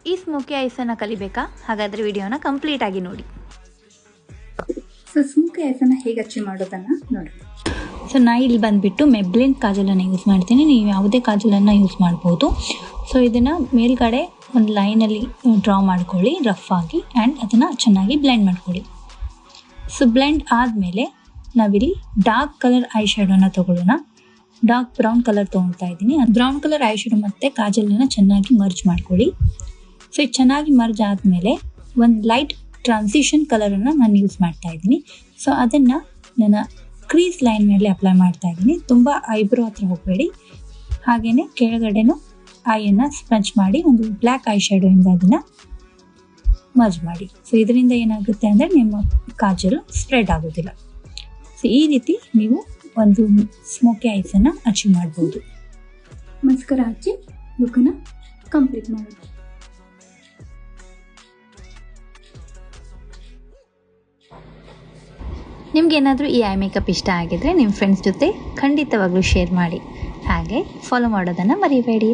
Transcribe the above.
ಈ ಸ್ಮೋಕಿ ಐಸನ್ನು ಕಲಿಬೇಕಾ? ಹಾಗಾದರೆ ವಿಡಿಯೋನ ಕಂಪ್ಲೀಟ್ ಆಗಿ ನೋಡಿ. ಸೊ ಸ್ಮೋಕಿ ಐಸನ್ನು ಹೇಗೆ ಅಚೀವ್ ಮಾಡೋದನ್ನು ನೋಡಿ. ಸೊ ನಾ ಇಲ್ಲಿ ಬಂದುಬಿಟ್ಟು ಮೆಬ್ಲಿನ್ ಕಾಜಲನ್ನು ಯೂಸ್ ಮಾಡ್ತೀನಿ. ನೀವು ಯಾವುದೇ ಕಾಜಲನ್ನು ಯೂಸ್ ಮಾಡ್ಬೋದು. ಸೊ ಇದನ್ನು ಮೇಲ್ಗಡೆ ಒಂದು ಲೈನಲ್ಲಿ ಡ್ರಾ ಮಾಡ್ಕೊಳ್ಳಿ ರಫ್ ಆಗಿ, ಆ್ಯಂಡ್ ಅದನ್ನು ಚೆನ್ನಾಗಿ ಬ್ಲೆಂಡ್ ಮಾಡ್ಕೊಳ್ಳಿ. ಸೊ ಬ್ಲೆಂಡ್ ಆದಮೇಲೆ ನಾವಿಲ್ಲಿ ಡಾರ್ಕ್ ಕಲರ್ ಐ ಶ್ಯಾಡೋನ ತೊಗೊಳ್ಳೋಣ. ಡಾರ್ಕ್ ಬ್ರೌನ್ ಕಲರ್ ತೊಗೊಳ್ತಾ ಇದ್ದೀನಿ. ಬ್ರೌನ್ ಕಲರ್ ಐ ಶ್ಯಾಡೋ ಮತ್ತು ಕಾಜಲನ್ನು ಚೆನ್ನಾಗಿ ಮರ್ಜ್ ಮಾಡ್ಕೊಳ್ಳಿ. ಸೊ ಇದು ಚೆನ್ನಾಗಿ ಮರ್ಜ್ ಆದಮೇಲೆ ಒಂದು ಲೈಟ್ ಟ್ರಾನ್ಸಿಷನ್ ಕಲರನ್ನು ನಾನು ಯೂಸ್ ಮಾಡ್ತಾ ಇದ್ದೀನಿ. ಸೊ ಅದನ್ನು ನನ್ನ ಕ್ರೀಸ್ ಲೈನ್ ಮೇಲೆ ಅಪ್ಲೈ ಮಾಡ್ತಾ ಇದ್ದೀನಿ. ತುಂಬ ಐಬ್ರೋ ಹತ್ರ ಹೋಗಬೇಡಿ. ಹಾಗೆಯೇ ಕೆಳಗಡೆನೂ ಐಯನ್ನು ಸ್ಪಂಚ್ ಮಾಡಿ ಒಂದು ಬ್ಲ್ಯಾಕ್ ಐ ಶ್ಯಾಡೋಯಿಂದ ಅದನ್ನು ಮರ್ಜ್ ಮಾಡಿ. ಸೊ ಇದರಿಂದ ಏನಾಗುತ್ತೆ ಅಂದರೆ ನಿಮ್ಮ ಕಾಜಲು ಸ್ಪ್ರೆಡ್ ಆಗೋದಿಲ್ಲ. ಸೊ ಈ ರೀತಿ ನೀವು ಒಂದು ಸ್ಮೋಕಿ ಐಸನ್ನು ಅಚೀವ್ ಮಾಡ್ಬೋದು. ಮಸ್ಕರ ಹಚ್ಚಿ ಲುಕ್ಕನ್ನು ಕಂಪ್ಲೀಟ್ ಮಾಡೋದು. ನಿಮಗೇನಾದರೂ ಈ ಐ ಮೇಕಪ್ ಇಷ್ಟ ಆಗಿದ್ರೆ ನಿಮ್ಮ ಫ್ರೆಂಡ್ಸ್ ಜೊತೆ ಖಂಡಿತವಾಗ್ಲೂ ಶೇರ್ ಮಾಡಿ. ಹಾಗೆ ಫಾಲೋ ಮಾಡೋದನ್ನು ಮರಿಬೇಡಿ.